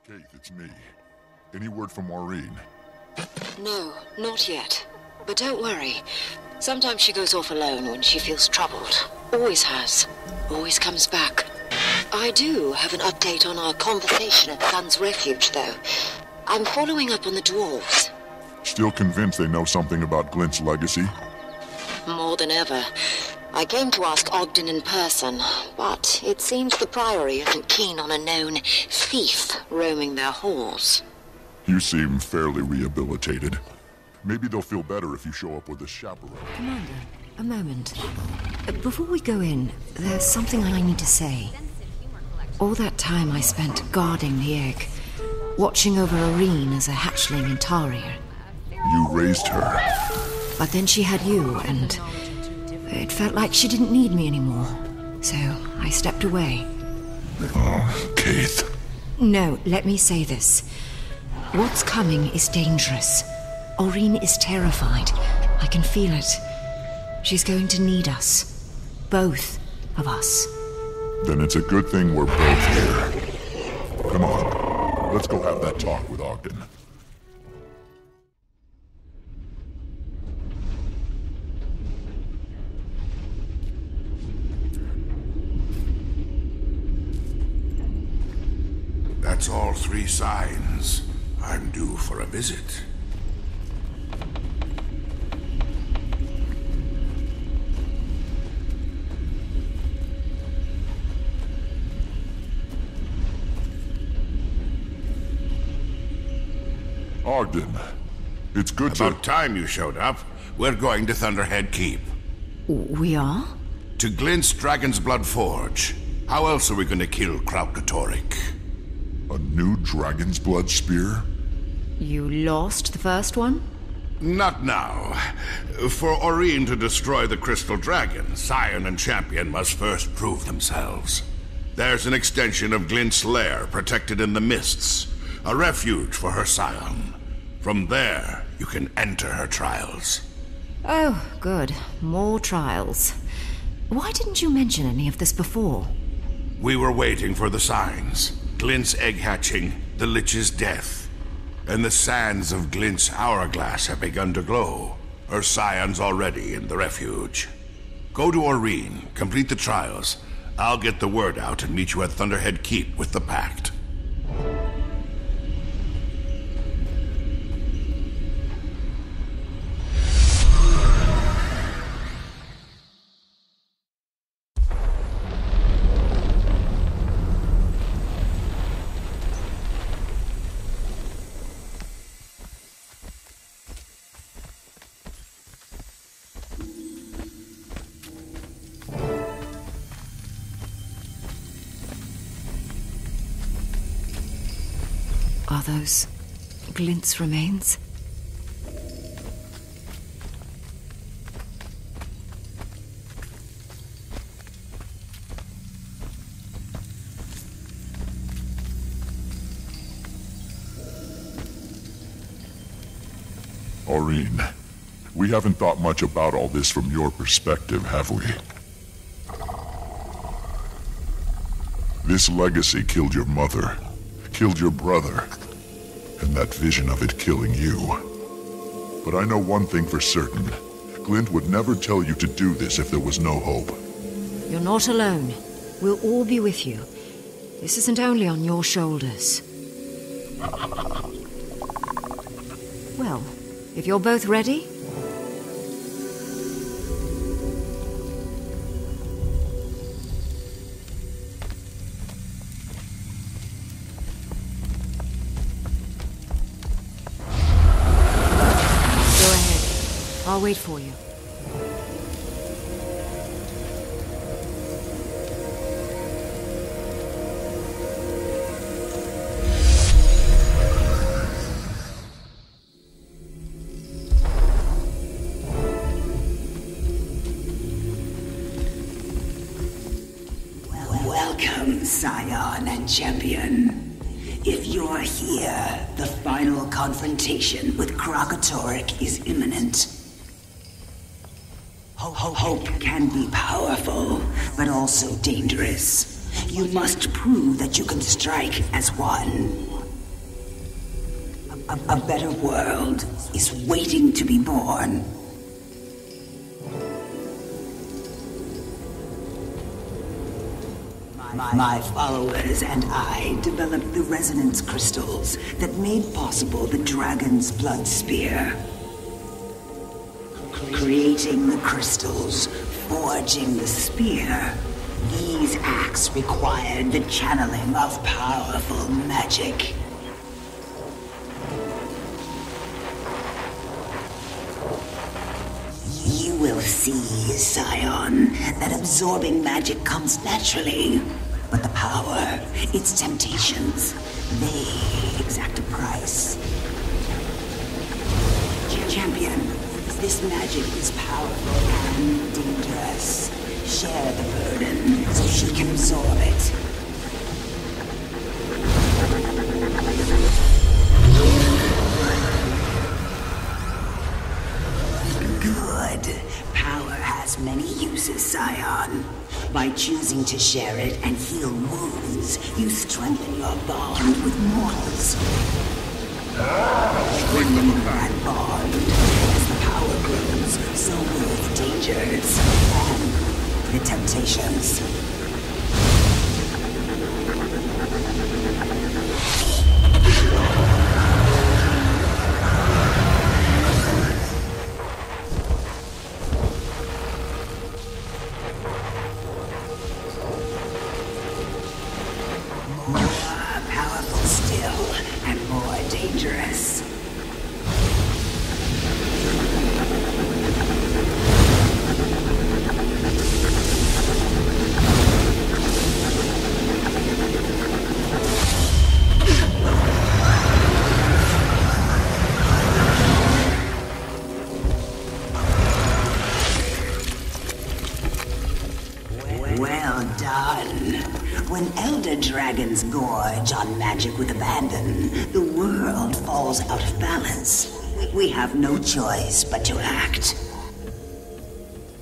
Kate, it's me. Any word from Maureen? No, not yet. But don't worry. Sometimes she goes off alone when she feels troubled. Always has. Always comes back. I do have an update on our conversation at Sun's Refuge, though. I'm following up on the dwarves. Still convinced they know something about Glint's legacy? More than ever. I came to ask Ogden in person, but it seems the Priory isn't keen on a known thief roaming their halls. You seem fairly rehabilitated. Maybe they'll feel better if you show up with a chaperone. Commander, a moment. Before we go in, there's something I need to say. All that time I spent guarding the egg, watching over Irene as a hatchling in Taria. You raised her. But then she had you, and it felt like she didn't need me anymore. So I stepped away. Oh, Kate. No, let me say this. What's coming is dangerous. Irene is terrified. I can feel it. She's going to need us. Both of us. Then it's a good thing we're both here. Come on, let's go have that talk with Ogden. That's all 3 signs. I'm due for a visit. Ogden, it's good About time you showed up. We're going to Thunderhead Keep. We are? To Glint's Dragon's Blood Forge. How else are we going to kill Krautkatorik? A new Dragon's Blood spear? You lost the first one? Not now. For Irene to destroy the Crystal Dragon, Scion and Champion must first prove themselves. There's an extension of Glint's lair protected in the mists. A refuge for her Scion. From there, you can enter her trials. Oh, good. More trials. Why didn't you mention any of this before? We were waiting for the signs. Glint's egg hatching, the Lich's death. And the sands of Glint's hourglass have begun to glow. Her Scion's already in the refuge. Go to Irene, complete the trials. I'll get the word out and meet you at Thunderhead Keep with the Pact. Are those Glint's remains? Irene, we haven't thought much about all this from your perspective, have we? This legacy killed your mother, killed your brother, and that vision of it killing you. But I know one thing for certain. Glint would never tell you to do this if there was no hope. You're not alone. We'll all be with you. This isn't only on your shoulders. Well, if you're both ready... I'll wait for you. Welcome, Scion and Champion. If you're here, the final confrontation with Krautkatorik is imminent. Hope can be powerful, but also dangerous. You must prove that you can strike as one. A better world is waiting to be born. My followers and I developed the resonance crystals that made possible the dragon's blood spear. Creating the crystals, forging the spear, these acts required the channeling of powerful magic. You will see, Scion, that absorbing magic comes naturally. But the power, its temptations, they exact a price. Champion, this magic is powerful and dangerous. Share the burden so she can absorb it. Good. Power has many uses, Scion. By choosing to share it and heal wounds, you strengthen your bond with mortals. Strengthen that bond. As the power grows, so will the dangers and the temptations. Dragons gorge on magic with abandon. The world falls out of balance. We have no choice but to act.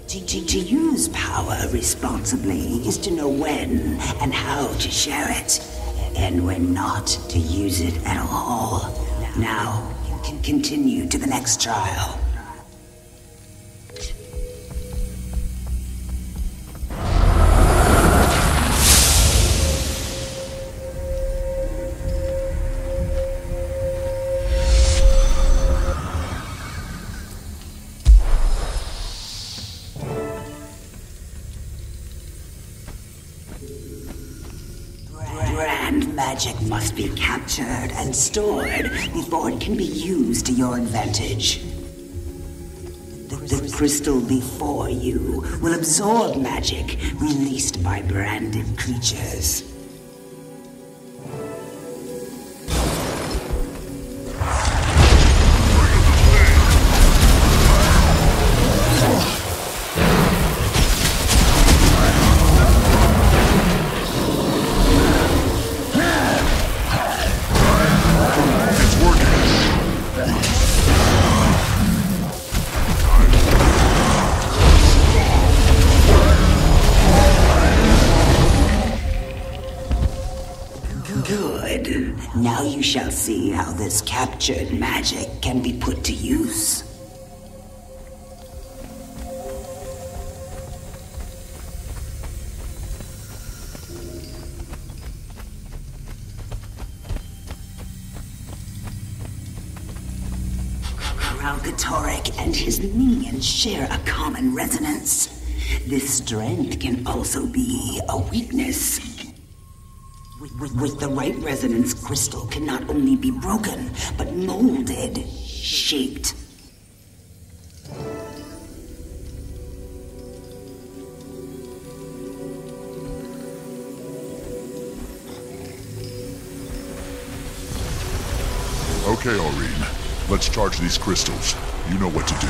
To use power responsibly is to know when and how to share it, and when not to use it at all. Now, continue to the next trial. Magic must be captured and stored before it can be used to your advantage. The crystal before you will absorb magic released by branded creatures. Now you shall see how this captured magic can be put to use. Kralkatorrik and his minions share a common resonance. This strength can also be a weakness. With the right resonance, crystal can not only be broken, but molded, shaped. Okay, Aurene. Let's charge these crystals. You know what to do.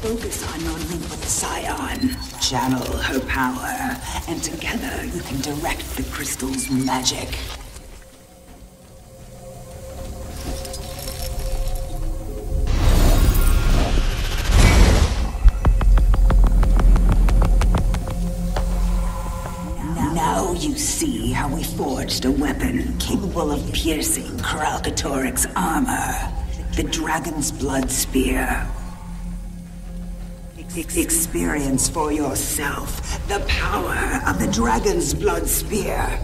Focus on your link with the Scion. Channel her power, and together you can direct the crystal's magic. Now you see how we forged a weapon capable of piercing Kralkatoric's armor. The Dragon's Blood Spear. Experience for yourself the power of the Dragon's Blood Spear.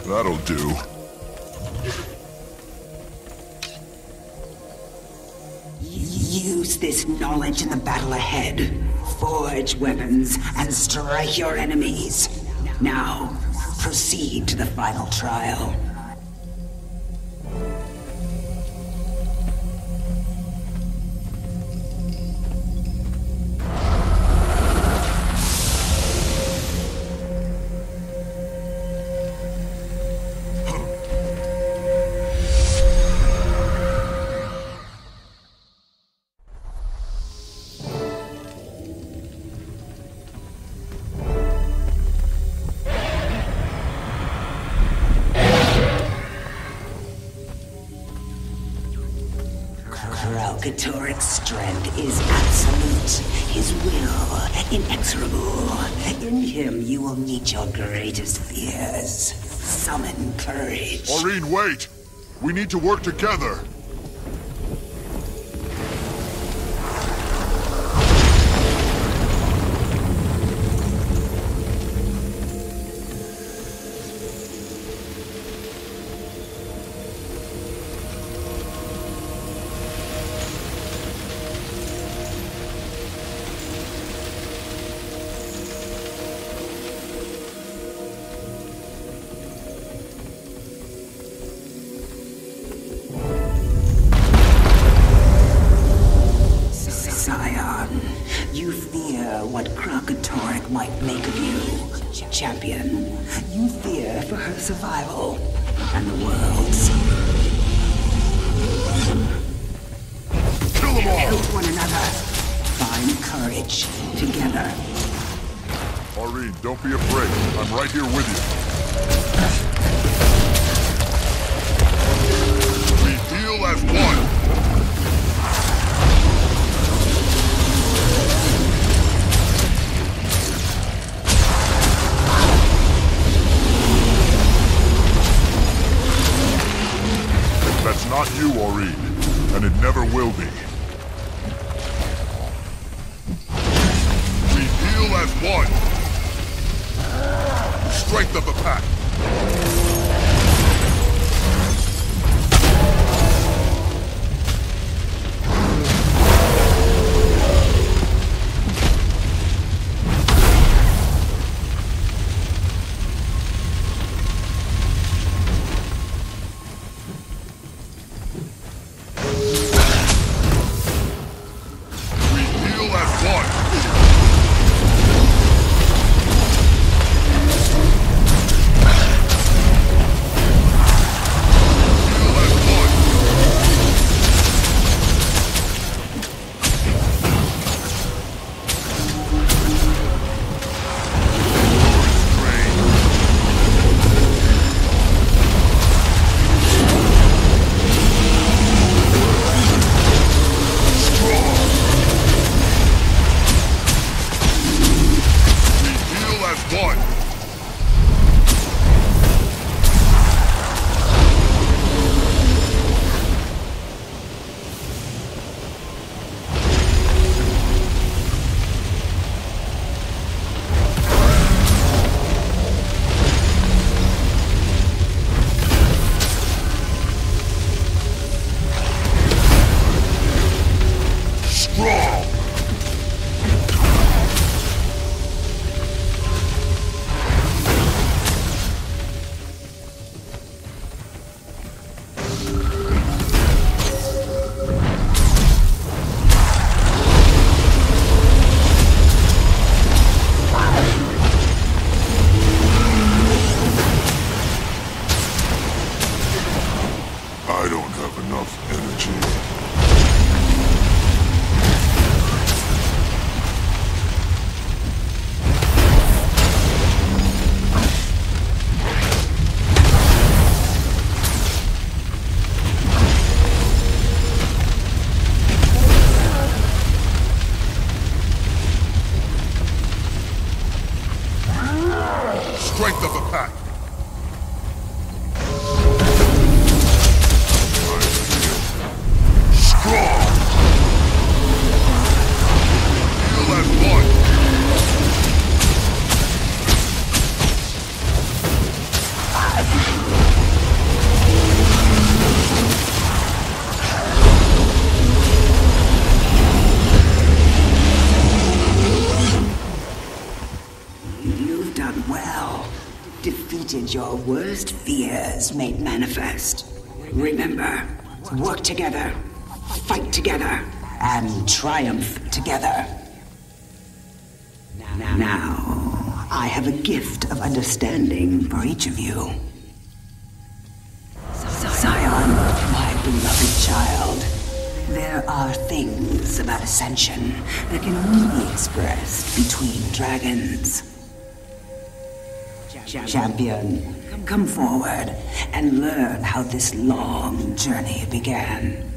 That'll do. Use this knowledge in the battle ahead. Forge weapons and strike your enemies. Now, proceed to the final trial. Kralkatoric's strength is absolute, his will inexorable. In him you will meet your greatest fears. Summon courage. Aurene, wait! We need to work together! What Kralkatoric might make of you, champion. You fear for her survival and the world's. Kill them all! Help one another. Find courage together. Aurene, don't be afraid. I'm right here with you. We heal as one! That's not you, Aurene, and it never will be. We heal as one. Strength of the pack. find your worst fears made manifest. Remember, work together, fight together, and triumph together. Now, I have a gift of understanding for each of you. Scion, my beloved child, there are things about Ascension that can only be expressed between dragons. Champion, come forward and learn how this long journey began.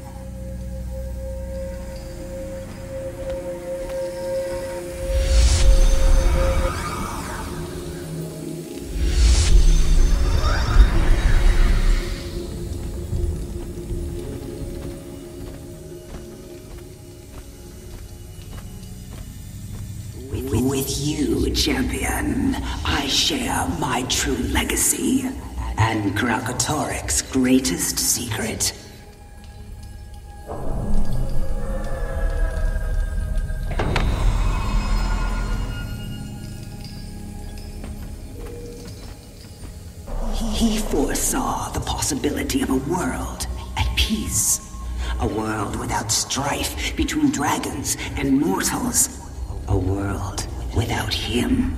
With you, Champion, I share my true legacy and Krakatorik's greatest secret. He foresaw the possibility of a world at peace. A world without strife between dragons and mortals. A world without him.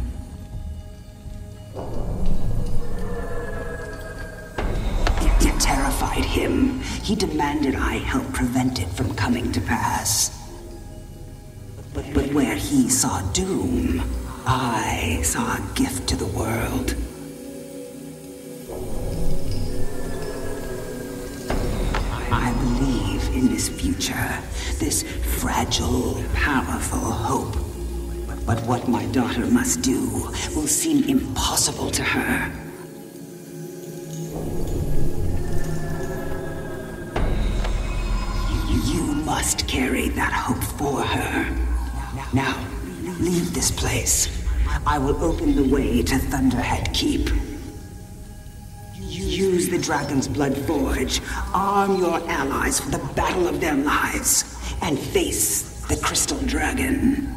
It terrified him. He demanded I help prevent it from coming to pass. But where he saw doom, I saw a gift to the world. I believe in this future, this fragile, powerful hope. But what my daughter must do will seem impossible to her. You must carry that hope for her. Now, leave this place. I will open the way to Thunderhead Keep. Use the Dragon's Blood Forge, arm your allies for the battle of their lives, and face the Crystal Dragon.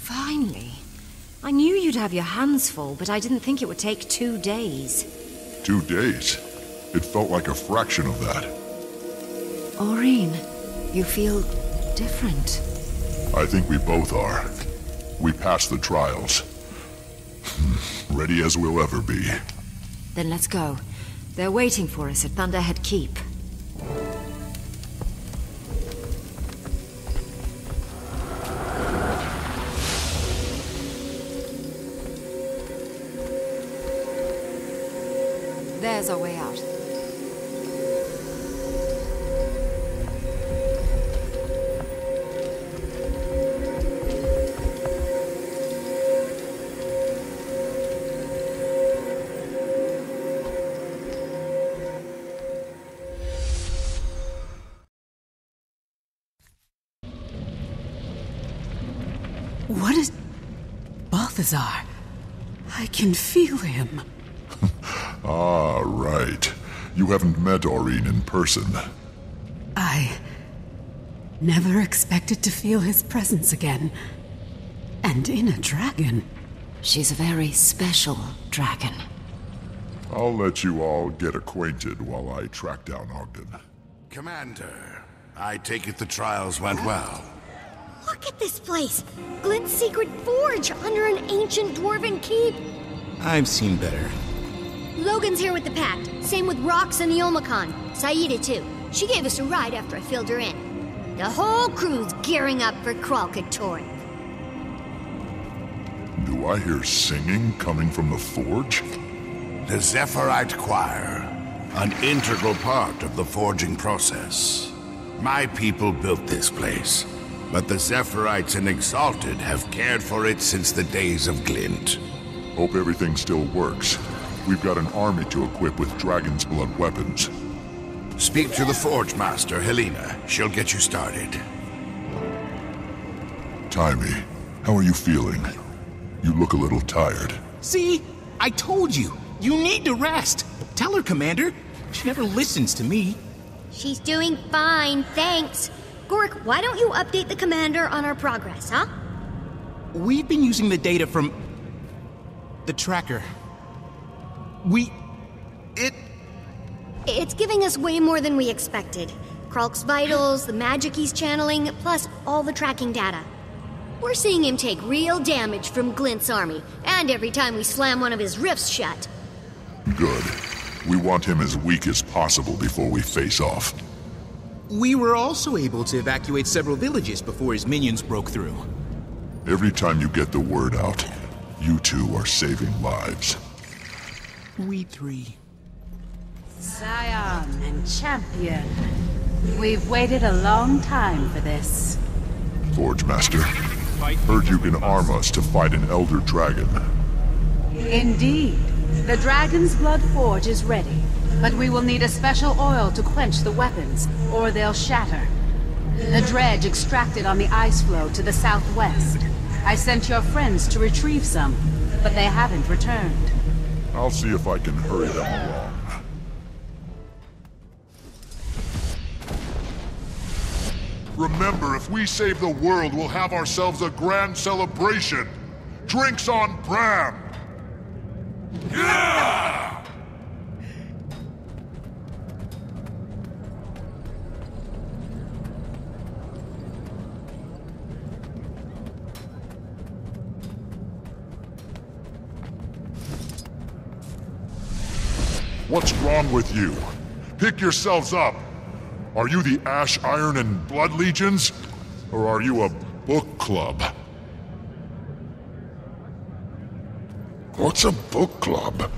Finally. I knew you'd have your hands full, but I didn't think it would take 2 days. 2 days? It felt like a fraction of that. Aureen, you feel different. I think we both are. We passed the trials. Ready as we'll ever be. Then let's go. They're waiting for us at Thunderhead Keep. There's our way out. Balthazar. I can feel him. Ah, right. You haven't met Aurine in person. I never expected to feel his presence again. And in a dragon. She's a very special dragon. I'll let you all get acquainted while I track down Ogden. Commander, I take it the trials went well. Look at this place! Glint's secret forge under an ancient dwarven keep! I've seen better. Logan's here with the Pact. Same with Rox and the Omicron. Saida, too. She gave us a ride after I filled her in. The whole crew's gearing up for Kralkatorrik. Do I hear singing coming from the forge? The Zephyrite Choir, an integral part of the forging process. My people built this place, but the Zephyrites and Exalted have cared for it since the days of Glint. Hope everything still works. We've got an army to equip with Dragon's Blood weapons. Speak to the Forge Master, Helena. She'll get you started. Taimi, how are you feeling? You look a little tired. See? I told you. You need to rest. Tell her, Commander. She never listens to me. She's doing fine, thanks. Gorik, why don't you update the commander on our progress, huh? We've been using the data from the tracker. It's giving us way more than we expected. Kralk's vitals, the magic he's channeling, plus all the tracking data. We're seeing him take real damage from Glint's army, and every time we slam one of his rifts shut. Good. We want him as weak as possible before we face off. We were also able to evacuate several villages before his minions broke through. Every time you get the word out, you two are saving lives. We three. Scion and champion. We've waited a long time for this. Forge Master, heard you can arm us to fight an Elder Dragon. Indeed. The Dragon's Blood Forge is ready, but we will need a special oil to quench the weapons, or they'll shatter. The dredge extracted on the ice floe to the southwest. I sent your friends to retrieve some, but they haven't returned. I'll see if I can hurry them along. Remember, if we save the world, we'll have ourselves a grand celebration. Drinks on Bram! Yeah! What's wrong with you? Pick yourselves up! Are you the Ash, Iron, and Blood Legions? Or are you a book club? What's a book club?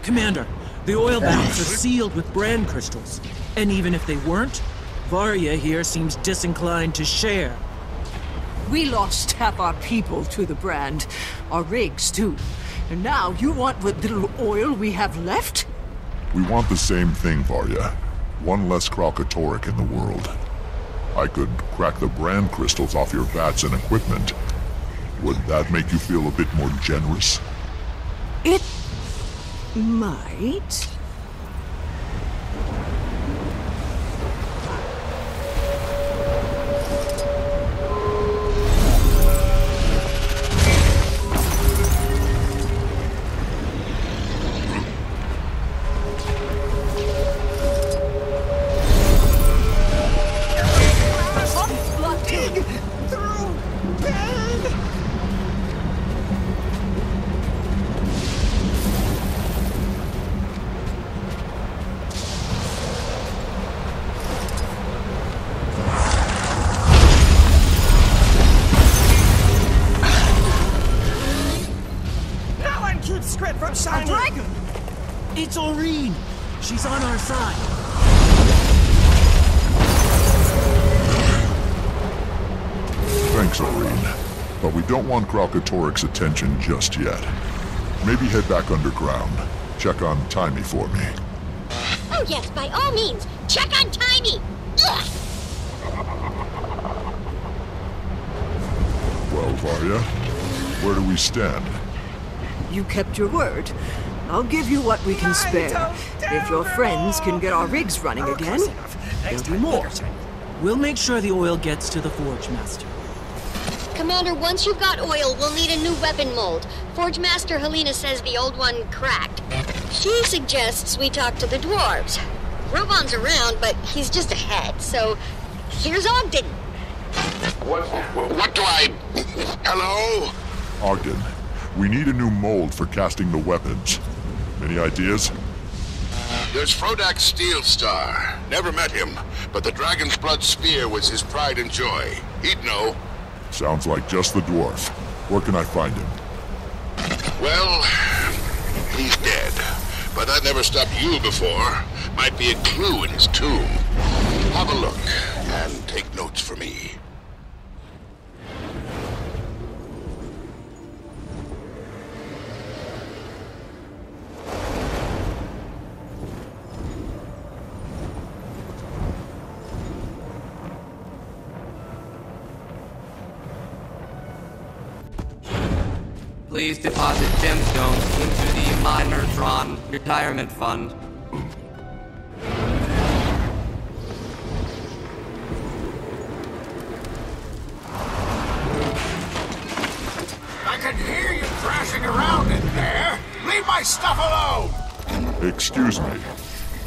Commander, the oil bags are sealed with brand crystals. And even if they weren't, Varya here seems disinclined to share. We lost half our people to the brand. Our rigs, too. And now you want what little oil we have left? We want the same thing, Varya. One less Kralkatorrik in the world. I could crack the brand crystals off your vats and equipment. Would that make you feel a bit more generous? It might. It's Aurene! She's on our side. Thanks, Aurene. But we don't want Kralkatorik's attention just yet. Maybe head back underground. Check on Timey for me. Oh yes, by all means, check on Timey! Ugh. Well, Varya, where do we stand? You kept your word. I'll give you what we can spare. If your friends can get our rigs running again, there'll be more. We'll make sure the oil gets to the Forge Master. Commander, once you've got oil, we'll need a new weapon mold. Forge Master Helena says the old one cracked. She suggests we talk to the dwarves. Robon's around, but he's just ahead, so here's Ogden. What do I... Hello? Ogden, we need a new mold for casting the weapons. Any ideas? There's Frodak's Steel Star. Never met him, but the Dragon's Blood Spear was his pride and joy. He'd know. Sounds like just the dwarf. Where can I find him? Well, he's dead. But that never stopped you before. Might be a clue in his tomb. Have a look, and take notes for me. Please deposit gemstones into the Minertron Retirement Fund. I can hear you crashing around in there. Leave my stuff alone! Excuse me.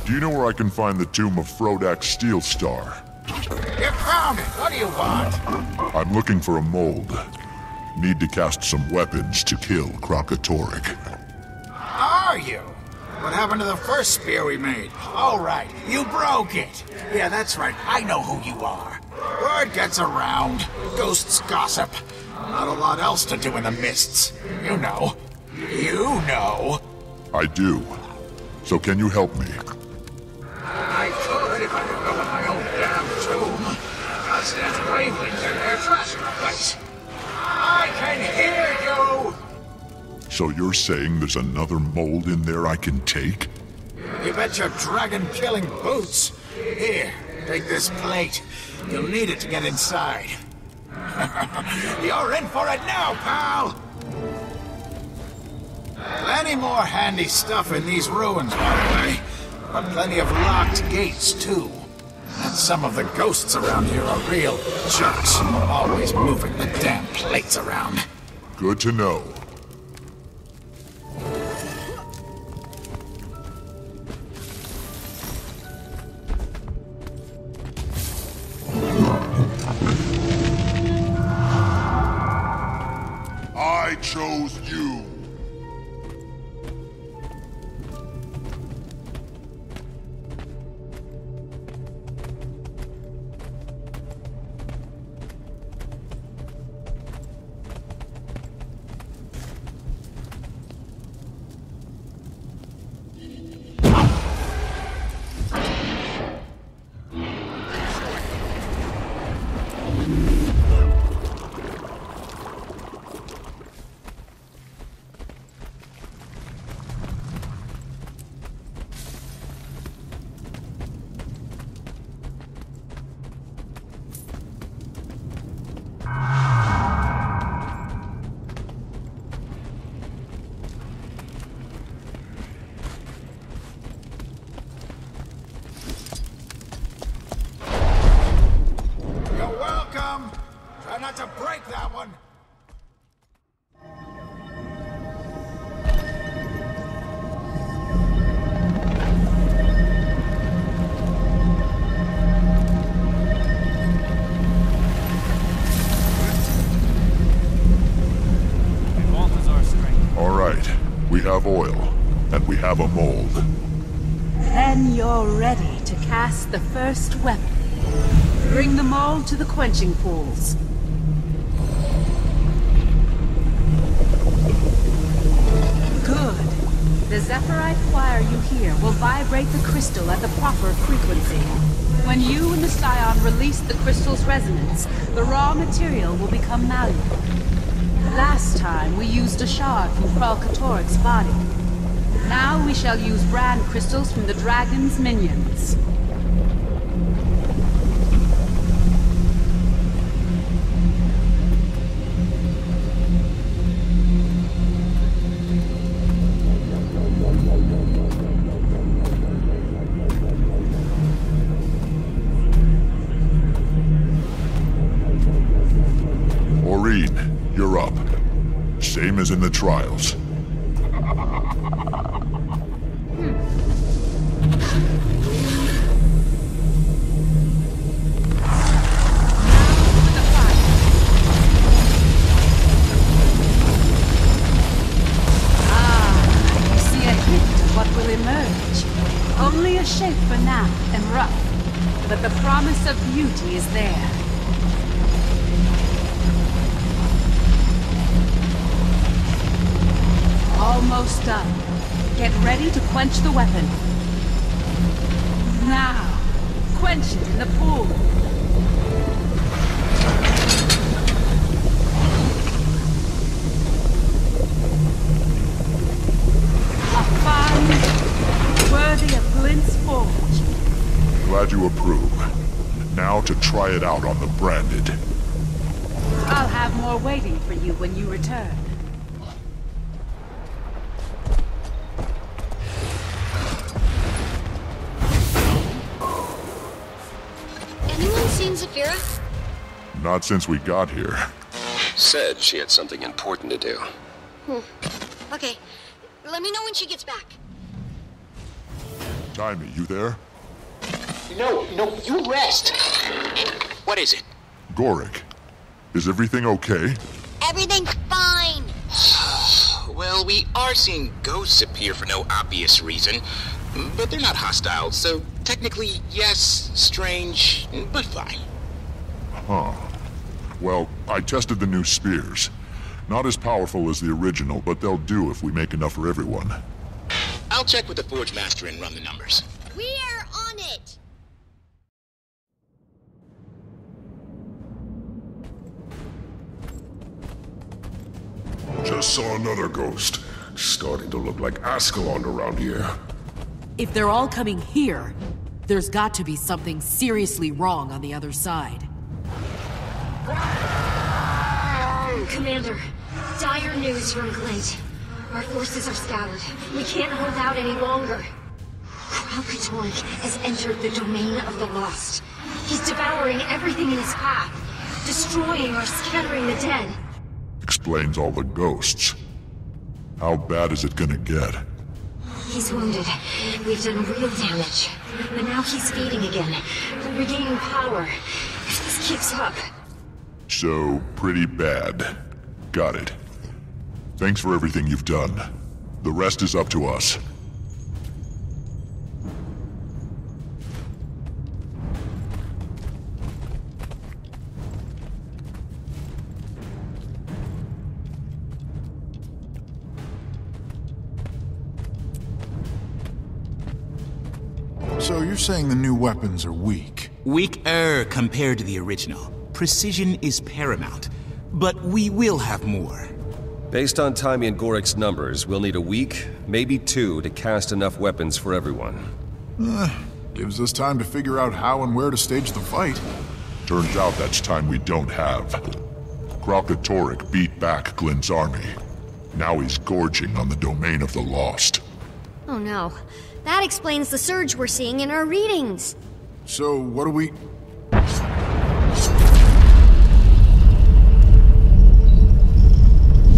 Do you know where I can find the tomb of Frodak's Steel Star? You found it. What do you want? I'm looking for a mold. Need to cast some weapons to kill Kralkatorik. Are you? What happened to the first spear we made? Oh, right. You broke it. Yeah, that's right. I know who you are. Word gets around. Ghosts gossip. Not a lot else to do in the mists. You know. You know. I do. So can you help me? I could if I could go in my own damn tomb. Goddamn wavelengths in there trashing the place. I can hear you! So you're saying there's another mold in there I can take? You bet your dragon-killing boots. Here, take this plate. You'll need it to get inside. You're in for it now, pal! Plenty more handy stuff in these ruins, by the way. But plenty of locked gates, too. And some of the ghosts around here are real jerks. Always moving the damn plates around. Good to know. I chose you. Not to break that one! All right, we have oil, and we have a mold. Then you're ready to cast the first weapon. Bring the mold to the quenching pools. Good. The Zephyrite choir you hear will vibrate the crystal at the proper frequency. When you and the Scion release the crystal's resonance, the raw material will become malleable. Last time, we used a shard from Kralkatorik's body. Now we shall use brand crystals from the dragon's minions. Maureen, you're up. Same as in the trials. Only a shape for now and rough, but the promise of beauty is there. Almost done. Get ready to quench the weapon. Now, quench it in the pool. A fine, worthy of Glint's forge. Glad you approve. Now to try it out on the branded. I'll have more waiting for you when you return. Anyone seen Zafira? Not since we got here. Said she had something important to do. Okay. Let me know when she gets back. Timmy, you there? No, you rest. What is it? Gorik, is everything okay? Everything's fine. Well, we are seeing ghosts appear for no obvious reason, but they're not hostile, so technically, yes, strange, but fine. Huh. Well, I tested the new spears. Not as powerful as the original, but they'll do if we make enough for everyone. I'll check with the Forge Master and run the numbers. We're on it! Just saw another ghost. Starting to look like Ascalon around here. If they're all coming here, there's got to be something seriously wrong on the other side. Commander, dire news from Glint. Our forces are scattered. We can't hold out any longer. Kralkatorrik has entered the domain of the lost. He's devouring everything in his path, destroying or scattering the dead. Explains all the ghosts. How bad is it gonna get? He's wounded. We've done real damage. But now he's feeding again, regaining power. If this keeps up... So, pretty bad. Got it. Thanks for everything you've done. The rest is up to us. So you're saying the new weapons are weak? Weaker compared to the original. Precision is paramount, but we will have more. Based on Timmy and Gorik's numbers, we'll need a week, maybe 2, to cast enough weapons for everyone. Gives us time to figure out how and where to stage the fight. Turns out that's time we don't have. Kralkatorrik beat back Glint's army. Now he's gorging on the domain of the lost. Oh no. That explains the surge we're seeing in our readings. So, what do we...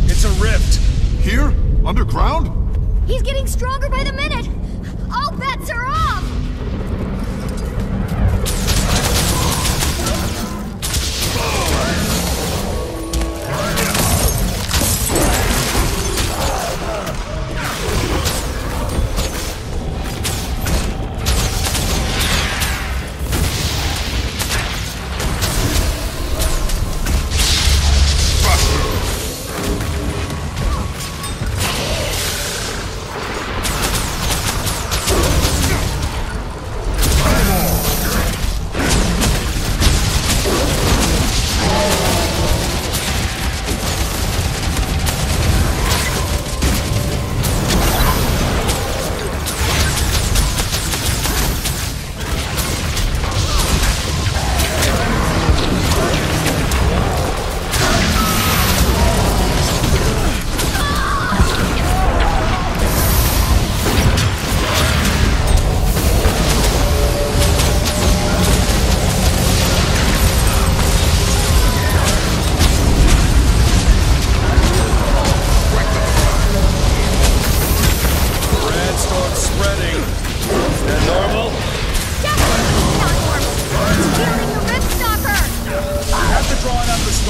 It's a rift! Here? Underground? He's getting stronger by the minute! All bets are off!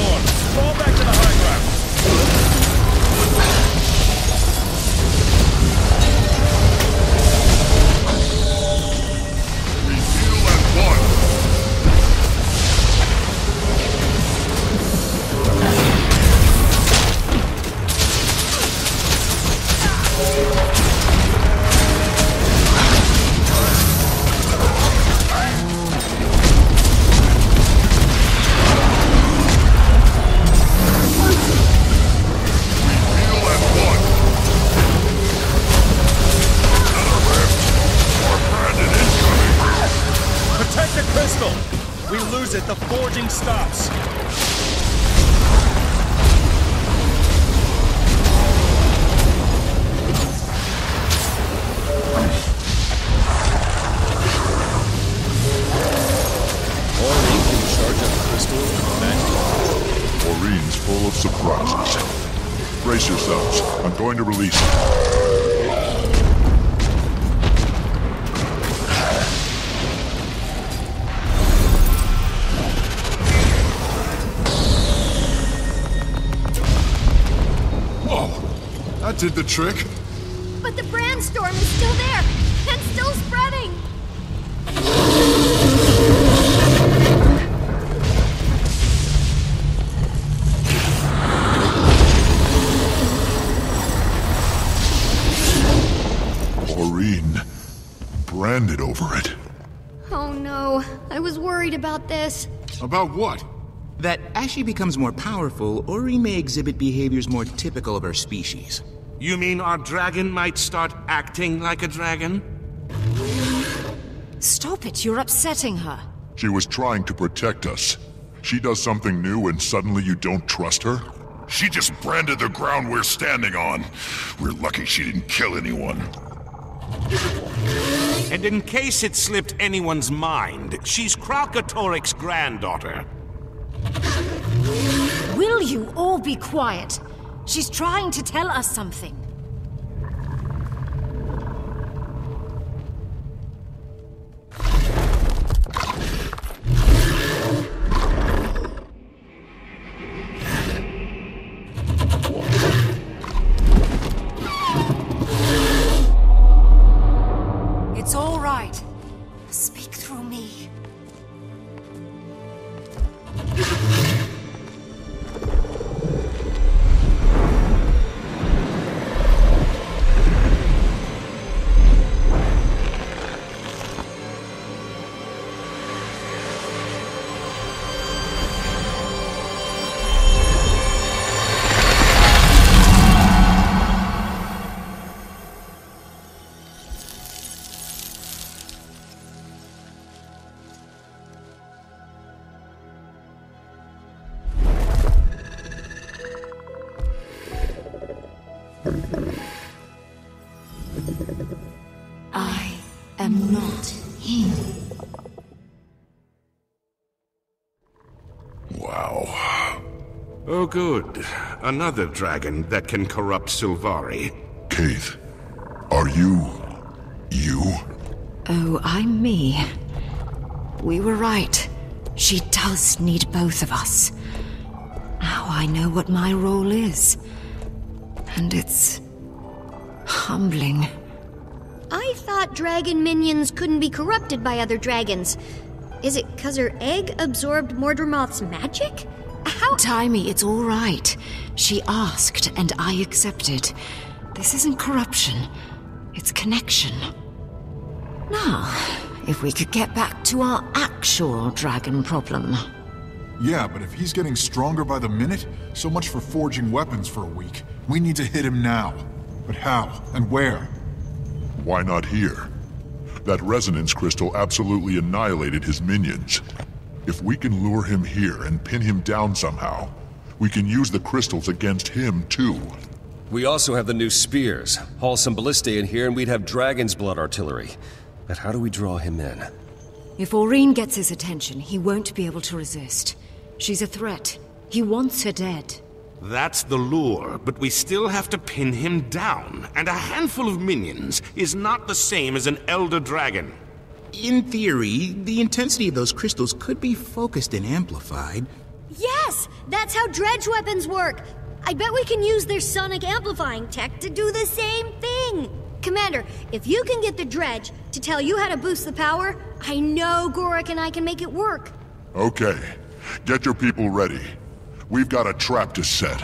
storm. Fall back to the high ground. We lose it, the forging stops. Maureen can charge up crystals with magic. Maureen's full of surprises. Brace yourselves. I'm going to release it. That did the trick. But the brand storm is still there, and still spreading! Maureen branded over it. Oh no, I was worried about this. About what? That as she becomes more powerful, Ori may exhibit behaviors more typical of her species. You mean our dragon might start acting like a dragon? Stop it, you're upsetting her. She was trying to protect us. She does something new and suddenly you don't trust her? She just branded the ground we're standing on. We're lucky she didn't kill anyone. And in case it slipped anyone's mind, she's Kralkatorik's granddaughter. Will you all be quiet? She's trying to tell us something. It's all right. Speak through me. I am not him. Wow. Oh good. Another dragon that can corrupt Sylvari. Keith, are you... Oh, I'm me. We were right. She does need both of us. Now I know what my role is. And it's... humbling. I thought dragon minions couldn't be corrupted by other dragons. Is it 'cause her egg absorbed Mordremoth's magic? How— Timey, it's all right. She asked, and I accepted. This isn't corruption. It's connection. Now, if we could get back to our actual dragon problem. Yeah, but if he's getting stronger by the minute, so much for forging weapons for a week. We need to hit him now. But how and where? Why not here? That resonance crystal absolutely annihilated his minions. If we can lure him here and pin him down somehow, we can use the crystals against him too. We also have the new spears. Haul some ballistae in here and we'd have dragon's blood artillery. But how do we draw him in? If Aurene gets his attention, he won't be able to resist. She's a threat. He wants her dead. That's the lure, but we still have to pin him down. And a handful of minions is not the same as an elder dragon. In theory, the intensity of those crystals could be focused and amplified. Yes! That's how dredge weapons work! I bet we can use their sonic amplifying tech to do the same thing! Commander, if you can get the dredge to tell you how to boost the power, I know Gorik and I can make it work. Okay. Get your people ready. We've got a trap to set.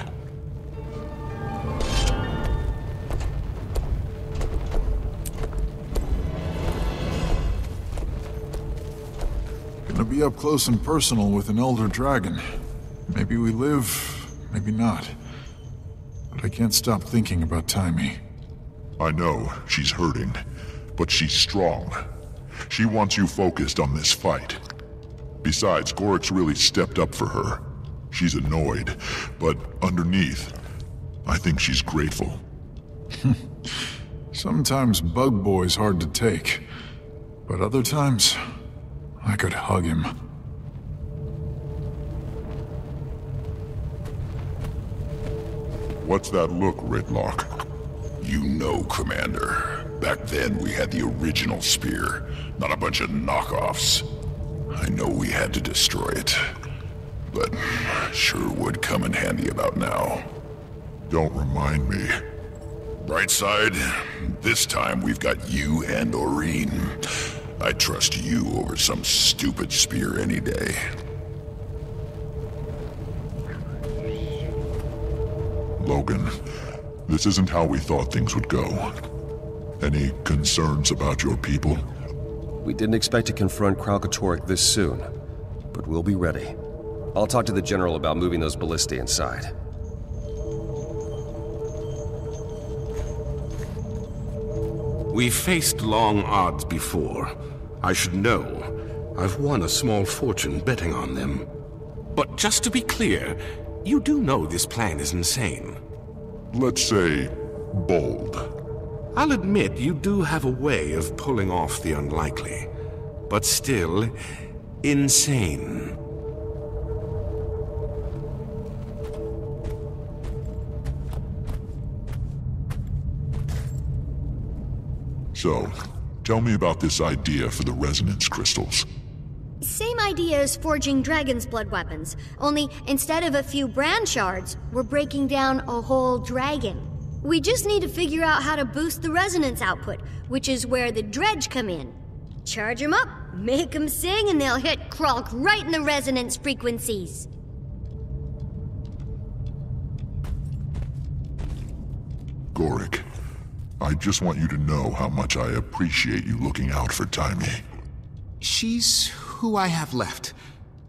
Gonna be up close and personal with an elder dragon. Maybe we live, maybe not. But I can't stop thinking about Taimi. I know, she's hurting, but she's strong. She wants you focused on this fight. Besides, Gorik's really stepped up for her. She's annoyed, but underneath, I think she's grateful. Sometimes Bug Boy's hard to take, but other times, I could hug him. What's that look, Ridlock? You know, Commander. Back then we had the original spear, not a bunch of knockoffs. I know we had to destroy it, but sure would come in handy about now. Don't remind me. Bright side, this time we've got you and Aureen. I'd trust you over some stupid spear any day. Logan, this isn't how we thought things would go. Any concerns about your people? We didn't expect to confront Kralkatorrik this soon, but we'll be ready. I'll talk to the General about moving those ballistae inside. We've faced long odds before. I should know. I've won a small fortune betting on them. But just to be clear, you do know this plan is insane. Let's say, bold. I'll admit you do have a way of pulling off the unlikely, but still, insane. So, tell me about this idea for the resonance crystals. Same idea as forging dragon's blood weapons, only instead of a few brand shards, we're breaking down a whole dragon. We just need to figure out how to boost the resonance output, which is where the dredge come in. Charge them up, make them sing, and they'll hit Kralk right in the resonance frequencies. Gorik, I just want you to know how much I appreciate you looking out for Taimi. She's who I have left.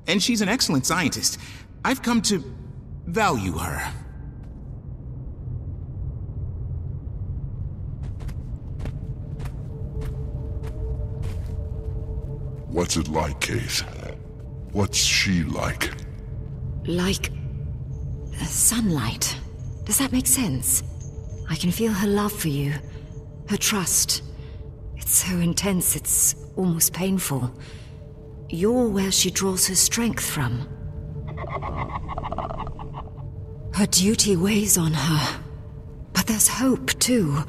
And she's an excellent scientist. I've come to value her. What's it like, Kate? What's she like? Like sunlight. Does that make sense? I can feel her love for you, her trust. It's so intense, it's almost painful. You're where she draws her strength from. Her duty weighs on her. But there's hope, too.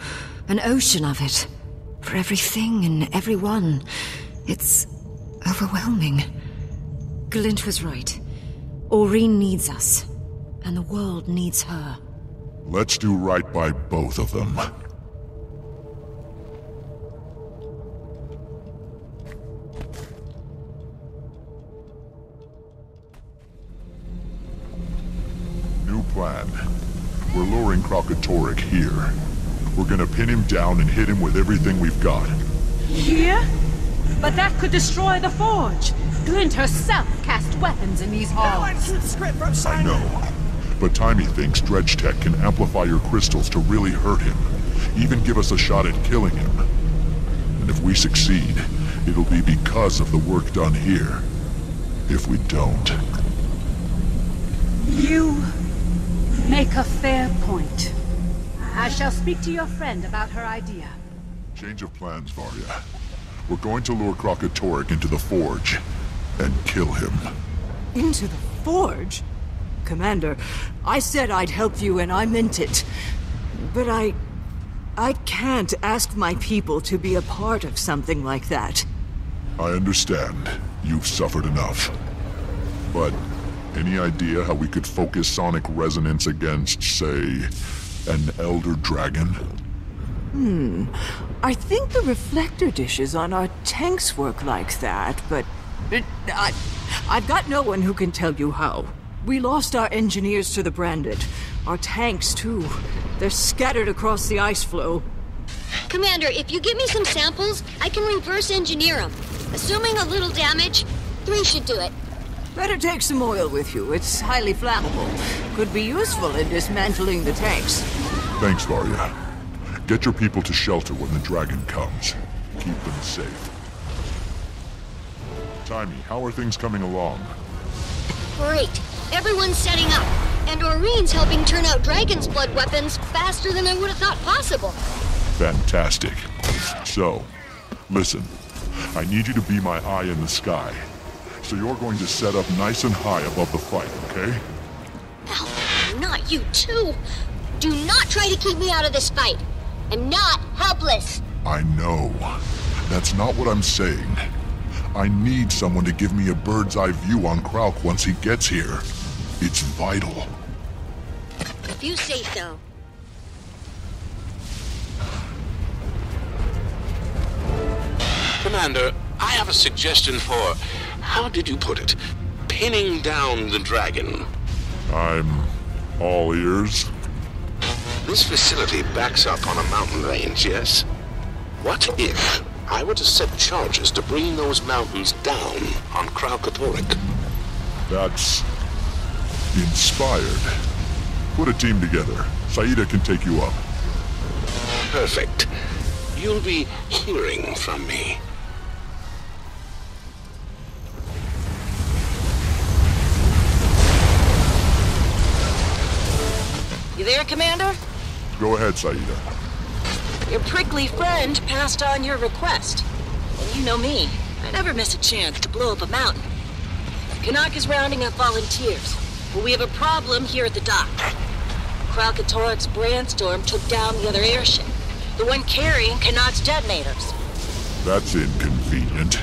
An ocean of it. For everything and everyone. It's overwhelming. Glint was right. Aureen needs us. And the world needs her. Let's do right by both of them. New plan. We're luring Kralkatorrik here. We're gonna pin him down and hit him with everything we've got. Here? But that could destroy the forge. Glint herself cast weapons in these halls. I know. But Taimi thinks dredge tech can amplify your crystals to really hurt him. Even give us a shot at killing him. And if we succeed, it'll be because of the work done here. If we don't... You make a fair point. I shall speak to your friend about her idea. Change of plans, Varya. We're going to lure Kralkatorrik into the forge and kill him. Into the forge? Commander, I said I'd help you and I meant it. But I can't ask my people to be a part of something like that. I understand. You've suffered enough. But Any idea how we could focus sonic resonance against, say, an elder dragon? I think the reflector dishes on our tanks work like that, but... I've got no one who can tell you how. We lost our engineers to the Branded. Our tanks, too. They're scattered across the ice floe. Commander, if you give me some samples, I can reverse engineer them. Assuming a little damage, 3 should do it. Better take some oil with you. It's highly flammable. Could be useful in dismantling the tanks. Thanks, Varya. Get your people to shelter when the dragon comes. Keep them safe. Timmy, how are things coming along? Great. Everyone's setting up. And Oreen's helping turn out dragon's blood weapons faster than I would have thought possible. Fantastic. So, listen. I need you to be my eye in the sky. So you're going to set up nice and high above the fight, okay? Oh, not you too. Do not try to keep me out of this fight. I'm not helpless. I know. That's not what I'm saying. I need someone to give me a bird's eye view on Krauk once he gets here. It's vital. If you say so. Commander, I have a suggestion for, how did you put it, pinning down the dragon. I'm all ears. This facility backs up on a mountain range, yes? What if I were to set charges to bring those mountains down on Kralkatorrik? That's inspired. Put a team together. Saida can take you up. Perfect. You'll be hearing from me. You there, Commander? Go ahead, Saida. Your prickly friend passed on your request. And you know me. I never miss a chance to blow up a mountain. Canuck is rounding up volunteers, but we have a problem here at the dock. Kralkatorrik's Brandstorm took down the other airship, the one carrying Canuck's detonators. That's inconvenient.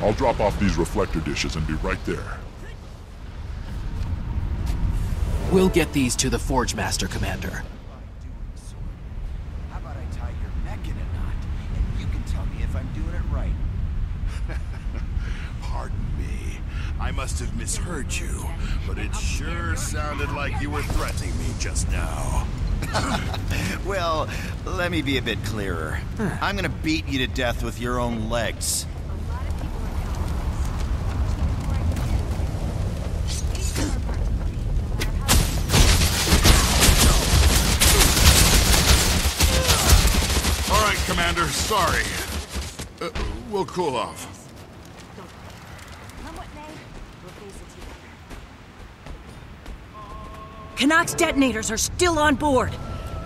I'll drop off these reflector dishes and be right there. We'll get these to the Forge Master, Commander. How about I tie your neck in a knot, and you can tell me if I'm doing it right? Pardon me. I must have misheard you, but it sure sounded like you were threatening me just now. Well, let me be a bit clearer. I'm gonna beat you to death with your own legs. All right, Commander, sorry. We'll cool off. Canuck's detonators are still on board.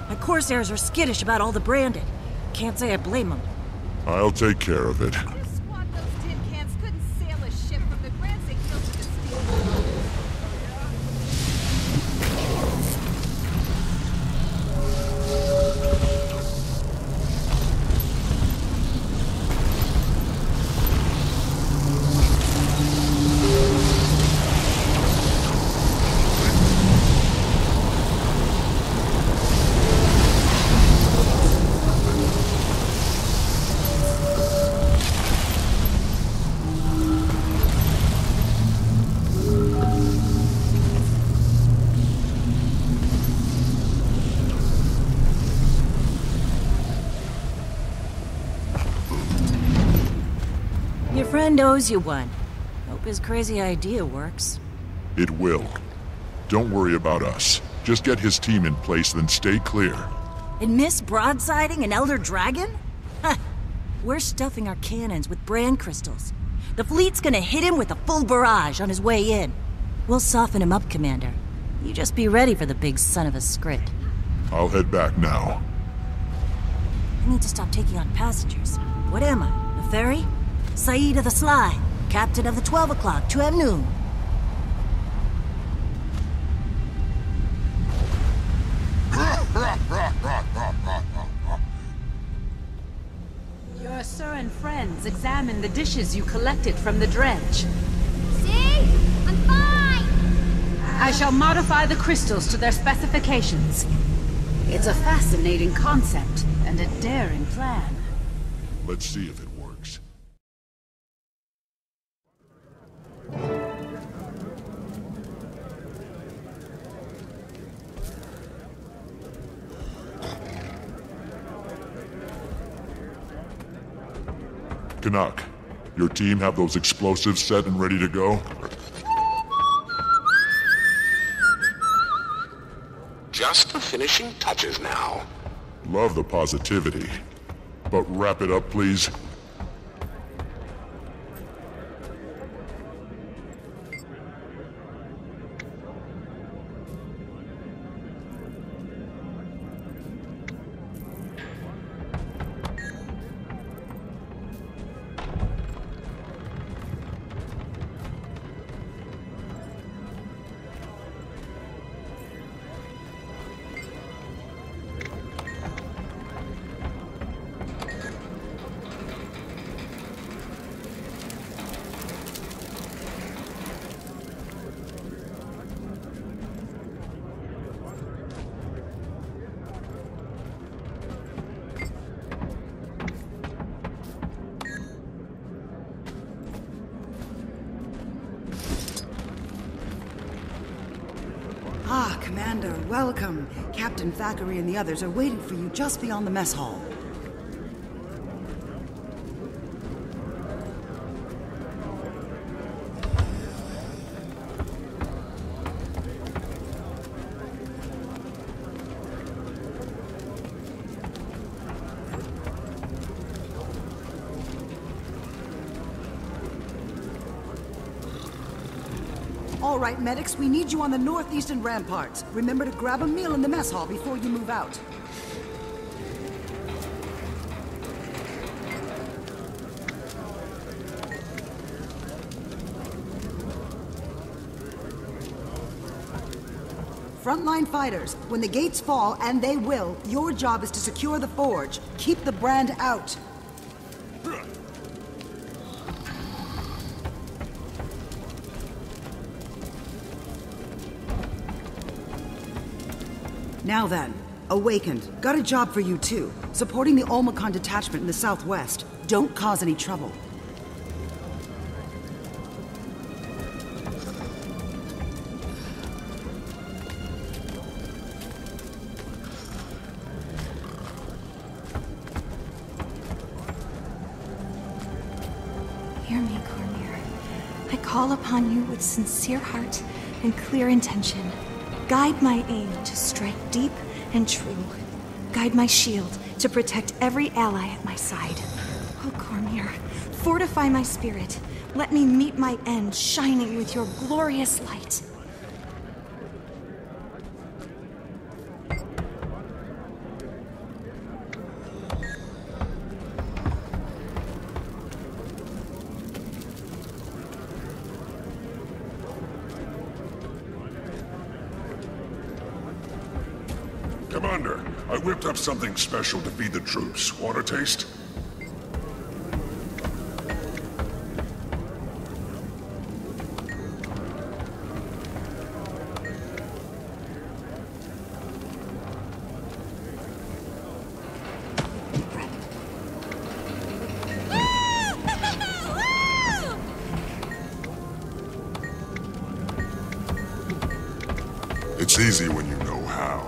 My Corsairs are skittish about all the Branded. Can't say I blame them. I'll take care of it. Your friend owes you one. Hope his crazy idea works. It will. Don't worry about us. Just get his team in place, then stay clear. And miss broadsiding an Elder Dragon? Huh. We're stuffing our cannons with brand crystals. The fleet's gonna hit him with a full barrage on his way in. We'll soften him up, Commander. You just be ready for the big son of a scrit. I'll head back now. I need to stop taking on passengers. What am I? A ferry? Saida the Sly, captain of the 12 o'clock to noon. Your sir and friends examine the dishes you collected from the dredge. See? I'm fine! I shall modify the crystals to their specifications. It's a fascinating concept and a daring plan. Let's see if it works. Canuck, your team have those explosives set and ready to go? Just the finishing touches now. Love the positivity. But wrap it up, please. Ah, Commander, welcome. Captain Thackeray and the others are waiting for you just beyond the mess hall. All right, medics, we need you on the northeastern ramparts. Remember to grab a meal in the mess hall before you move out. Frontline fighters, when the gates fall, and they will, your job is to secure the forge. Keep the brand out. Now then, Awakened. Got a job for you too. Supporting the Olmacon detachment in the southwest. Don't cause any trouble. Hear me, Cormier. I call upon you with sincere heart and clear intention. Guide my aim to strike deep and true. Guide my shield to protect every ally at my side. Oh, Cormier, fortify my spirit. Let me meet my end shining with your glorious light. Commander, I whipped up something special to feed the troops. Want a taste? It's easy when you know how.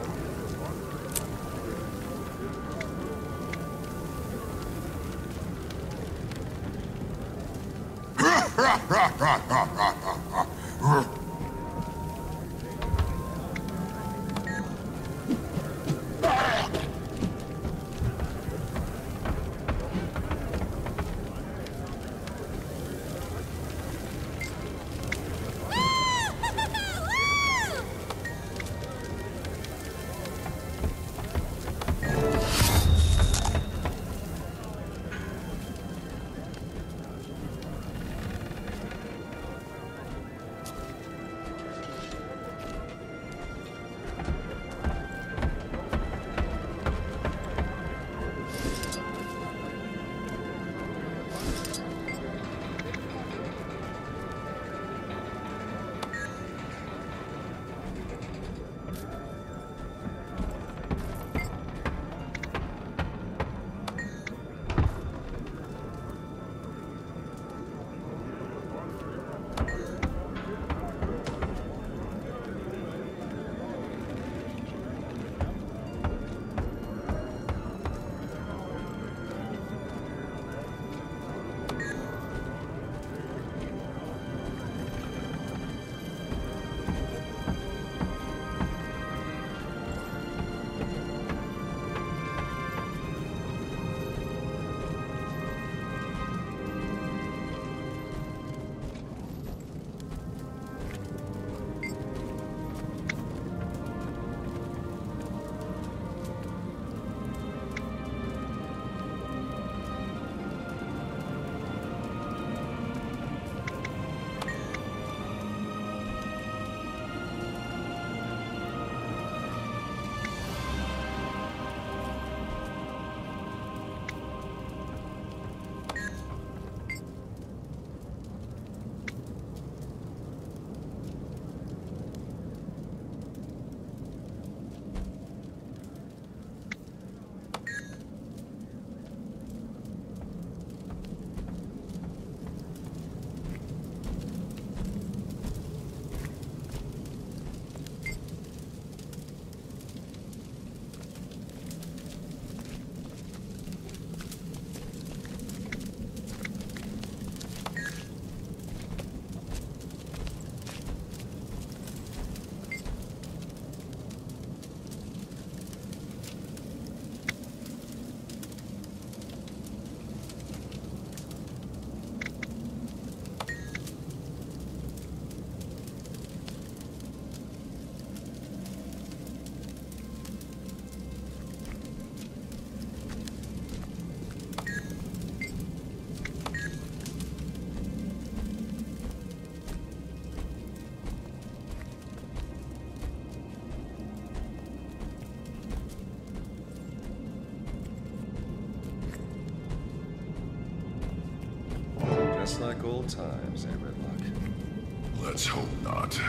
old times, eh, Redlock? Let's hope not.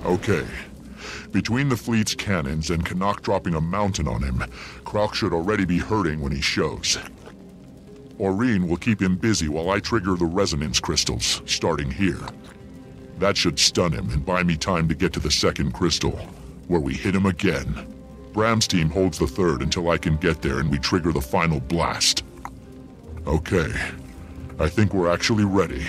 Okay. Between the fleet's cannons and Canuck dropping a mountain on him, Kralk should already be hurting when he shows. Aurene will keep him busy while I trigger the resonance crystals, starting here. That should stun him and buy me time to get to the second crystal, where we hit him again. Bram's team holds the third until I can get there and we trigger the final blast. Okay. I think we're actually ready.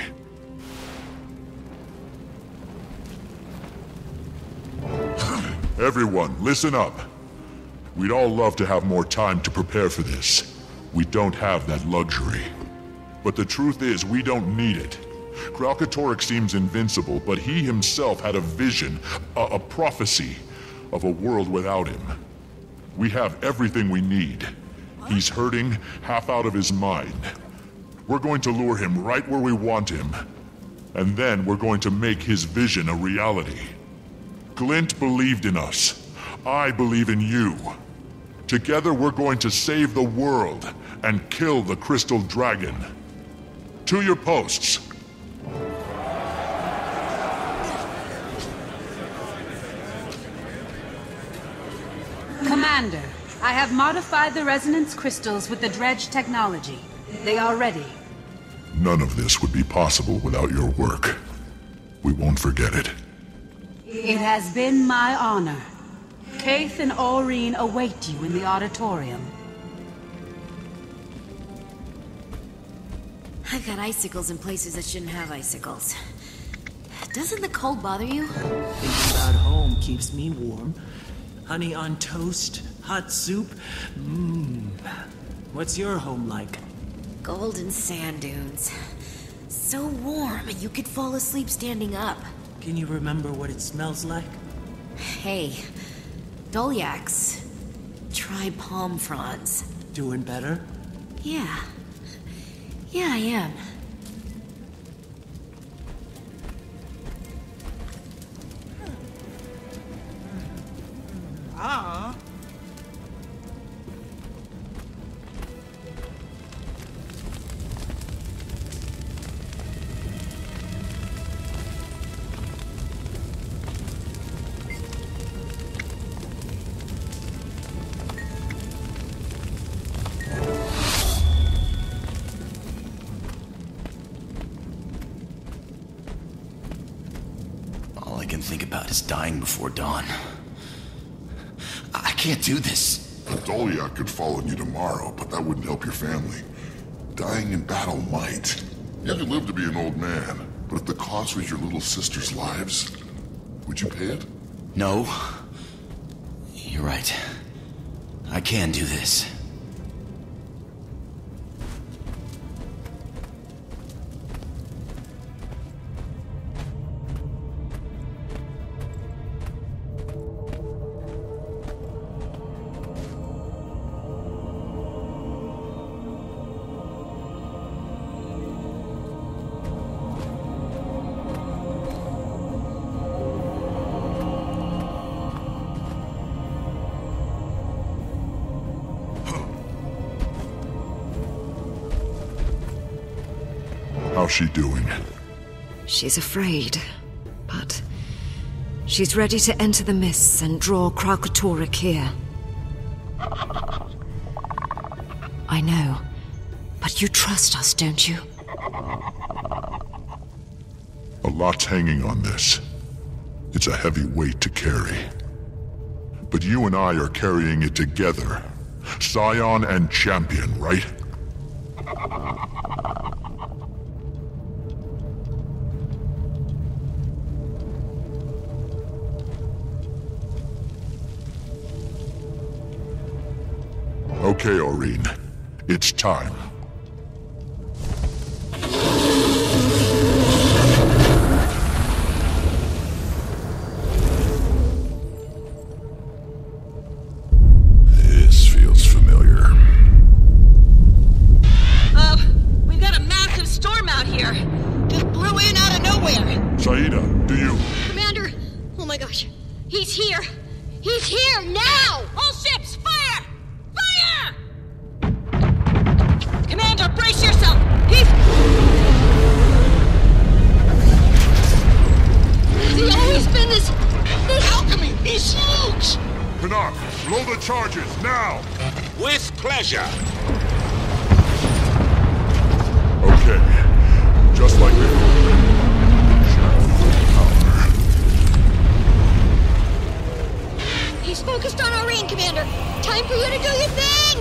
Everyone, listen up. We'd all love to have more time to prepare for this. We don't have that luxury. But the truth is, we don't need it. Kralkatorrik seems invincible, but he himself had a vision, a prophecy, of a world without him. We have everything we need. He's hurting, half out of his mind. We're going to lure him right where we want him. And then we're going to make his vision a reality. Glint believed in us. I believe in you. Together we're going to save the world and kill the Crystal Dragon. To your posts. Commander, I have modified the resonance crystals with the dredge technology. They are ready. None of this would be possible without your work. We won't forget it. It has been my honor. Kaith and Aurene await you in the auditorium. I've got icicles in places that shouldn't have icicles. Doesn't the cold bother you? Thinking about home keeps me warm. Honey on toast, hot soup. What's your home like? Golden sand dunes. So warm, you could fall asleep standing up. Can you remember what it smells like? Hey, Dolyaks. Try palm fronds. Doing better? Yeah. Yeah, I am. All I can think about is dying before dawn. I can't do this. A Dolyak could fall on you tomorrow, but that wouldn't help your family. Dying in battle might. You could live to be an old man, but if the cost was your little sister's lives, would you pay it? No. You're right. I can do this. How's she doing? She's afraid, but she's ready to enter the mists and draw Kralkatorrik here. I know, but you trust us, don't you? A lot's hanging on this. It's a heavy weight to carry. But you and I are carrying it together. Scion and Champion, right? Okay, Aurene. It's time. He's here now! All ships, fire! Fire! Commander, brace yourself! He's always been this alchemy is huge! Canuck, blow the charges, now! With pleasure. Okay, just like before. He's focused on Aurene, Commander. Time for you to do your thing!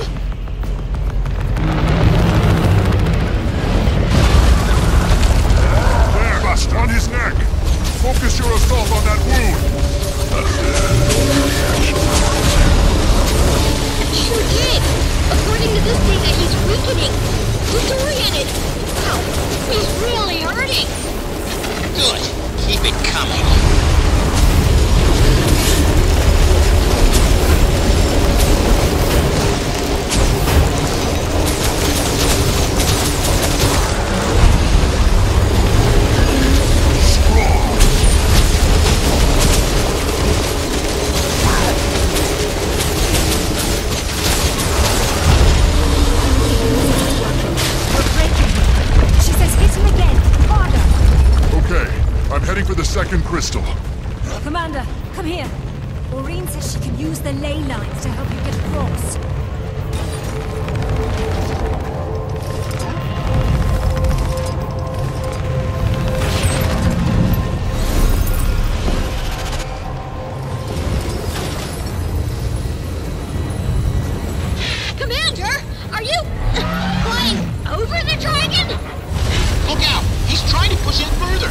There, bust on his neck! Focus your assault on that wound! That's it. Sure did! According to this data, he's weakening. Disoriented. Wow, he's really hurting! Good. Keep it coming. For the second crystal. Commander, come here. Aurene says she can use the ley lines to help you get across. Commander, are you flying over the dragon? Look out! He's trying to push in further.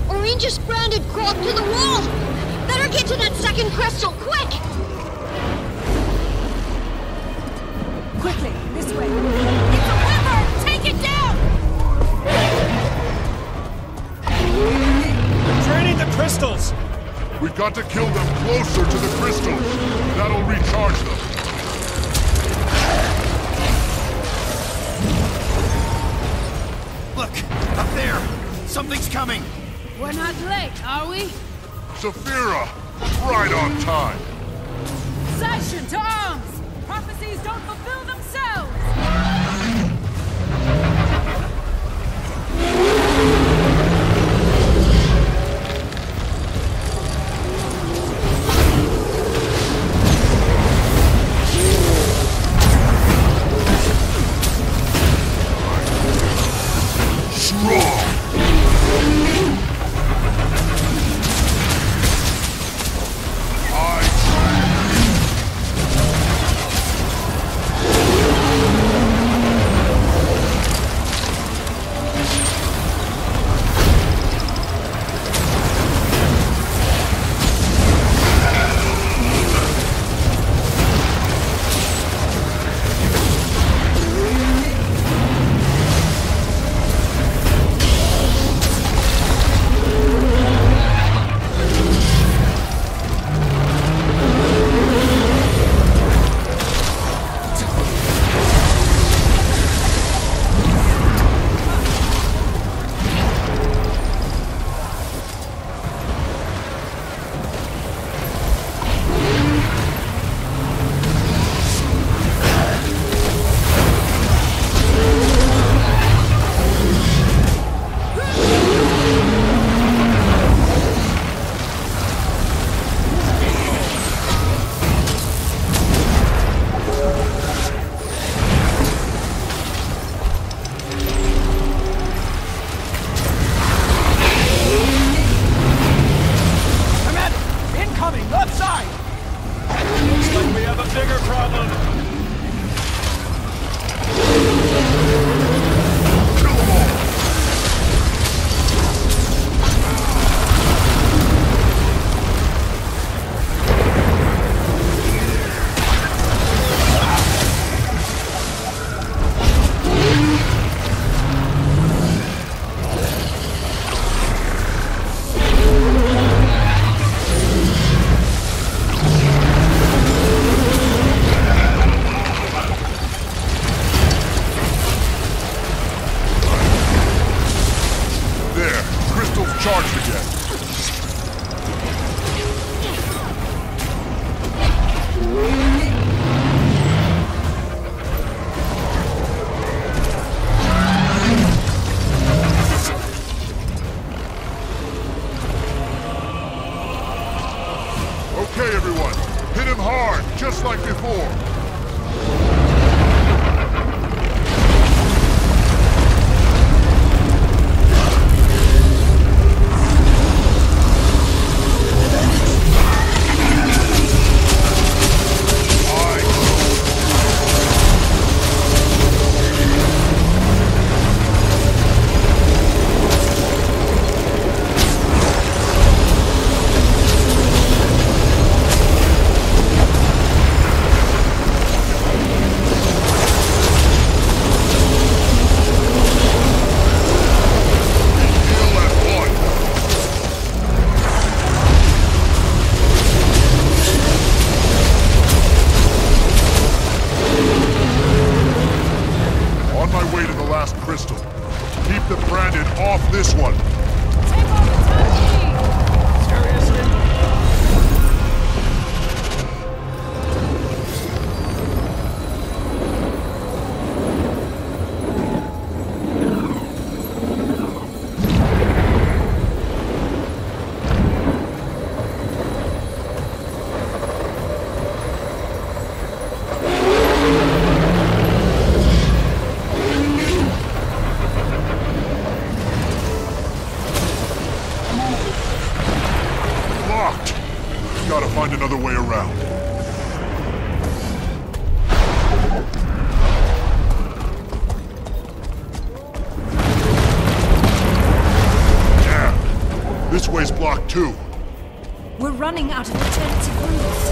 Aurene just grounded Krog to the wall! Better get to that second crystal, quick! Quickly, this way. It's a river! Take it down! Draining the crystals! We've got to kill them closer to the crystal. That'll recharge them. Look, up there! Something's coming! We're not late, are we? Saphira! Right on time! Session to arms! Prophecies don't fulfill themselves! charged again. Okay, everyone. Hit him hard, just like before. Crystal. Keep the Brandon off this one. Take off the turkey! Seriously? Gotta find another way around. Damn! This way's blocked too. We're running out of alternative routes.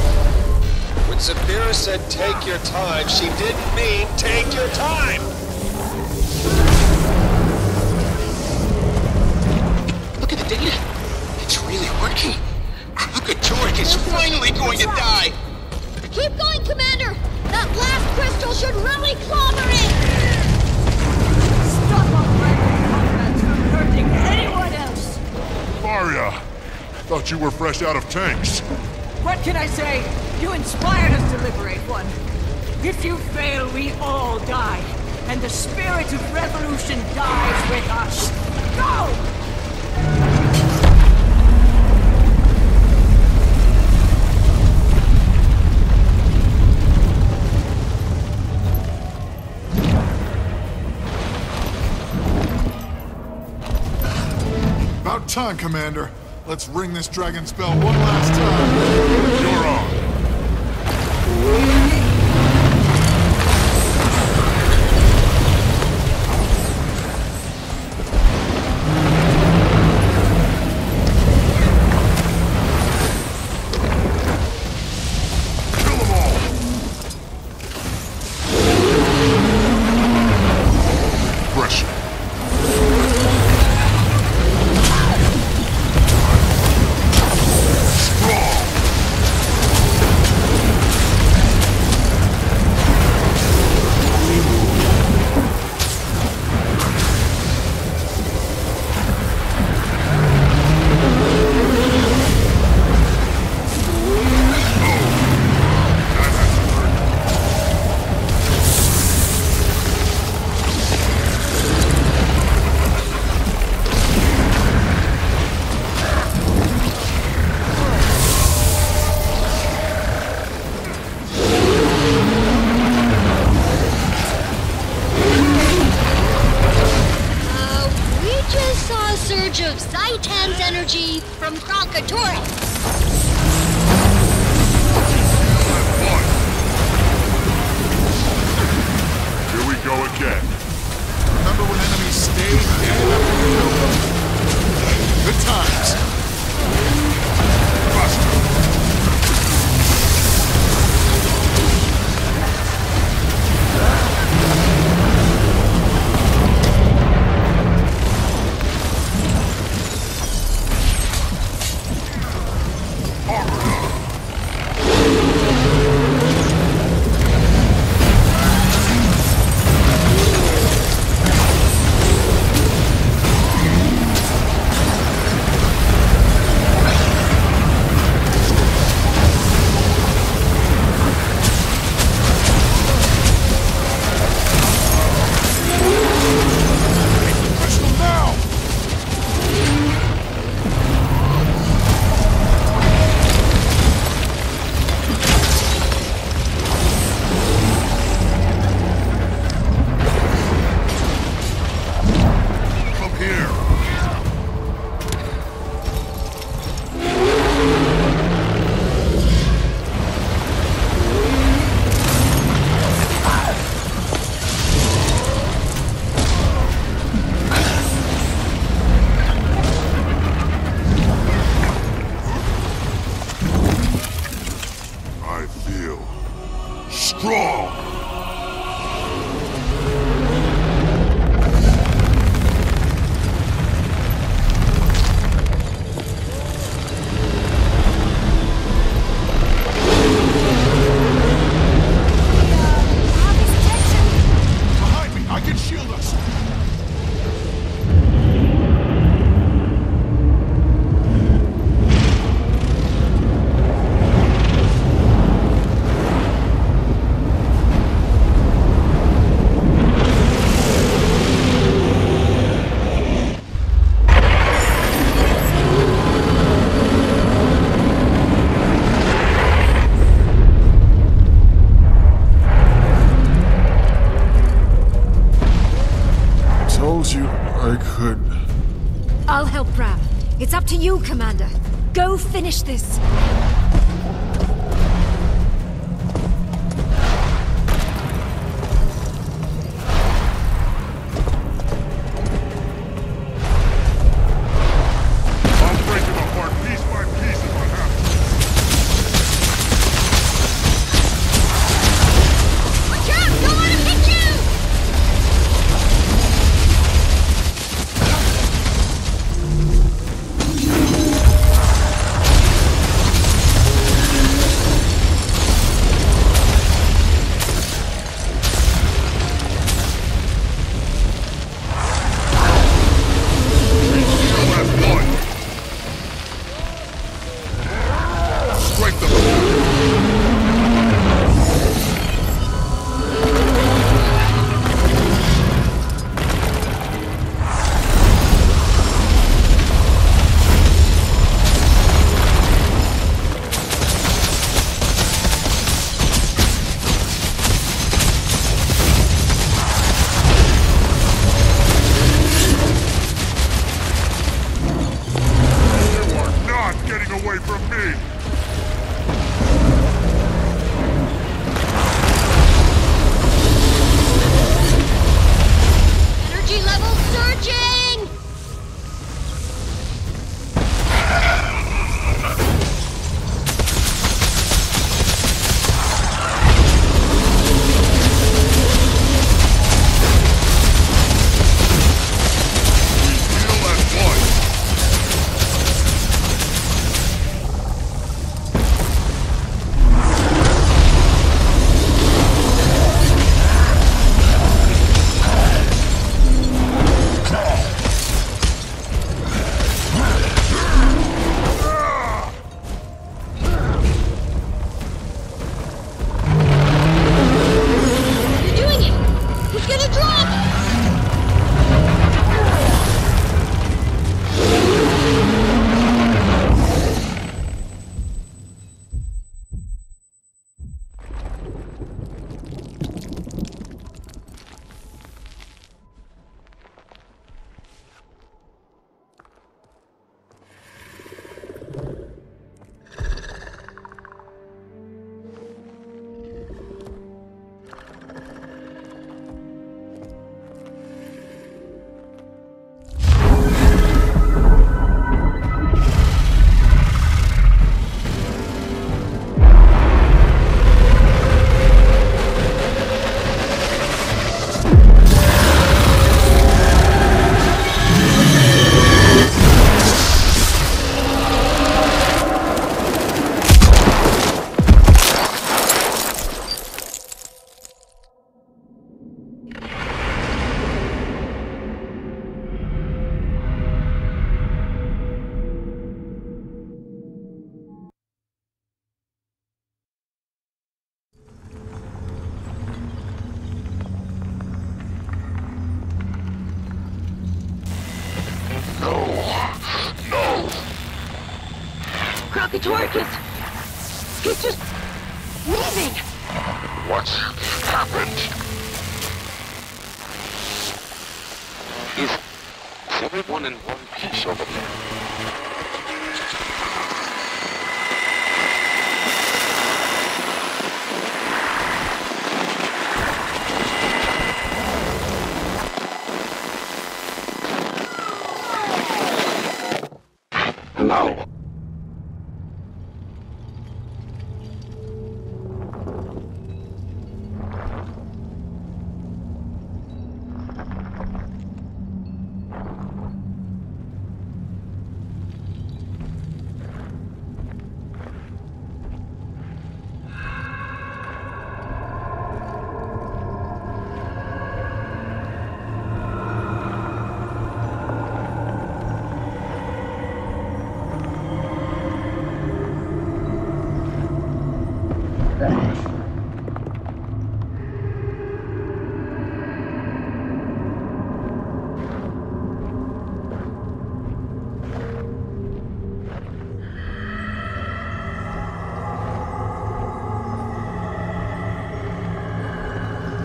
When Sapira said take your time, she didn't mean take your time! Look at the data. It's really working. Kralkatorrik is finally going to die! Keep going, Commander! That last crystal should really clobber it! Stop our friendly comrades from hurting anyone else! Varya! Thought you were fresh out of tanks. What can I say? You inspired us to liberate one. If you fail, we all die. And the spirit of revolution dies with us. Go! About time, Commander. Let's ring this dragon spell one last time. You're on. Kill them all. Pressure. Of Zaitan's energy from Kralkatorrik. Here we go again. Remember when enemies stayed dead after you killed them? Good times. Buster. It's up to you, Commander. Go finish this. Kralkatork he's just leaving. What's happened? Is everyone in one piece over there? Hello?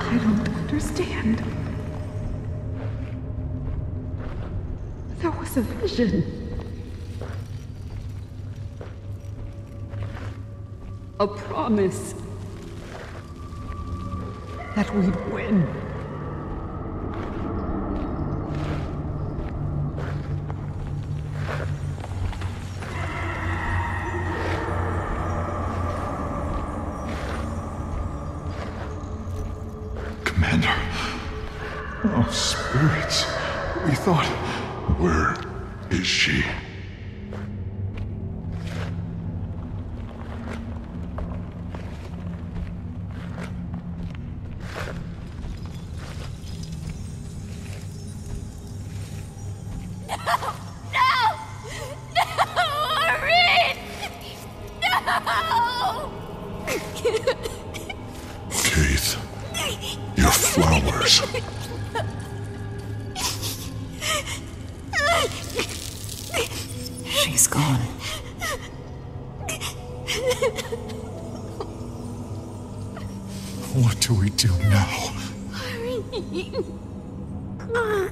I don't understand. There was a vision. A promise that we'd win. Commander. Oh, spirits. We thought... Where is she? Keith, your flowers. She's gone. What do we do now? No.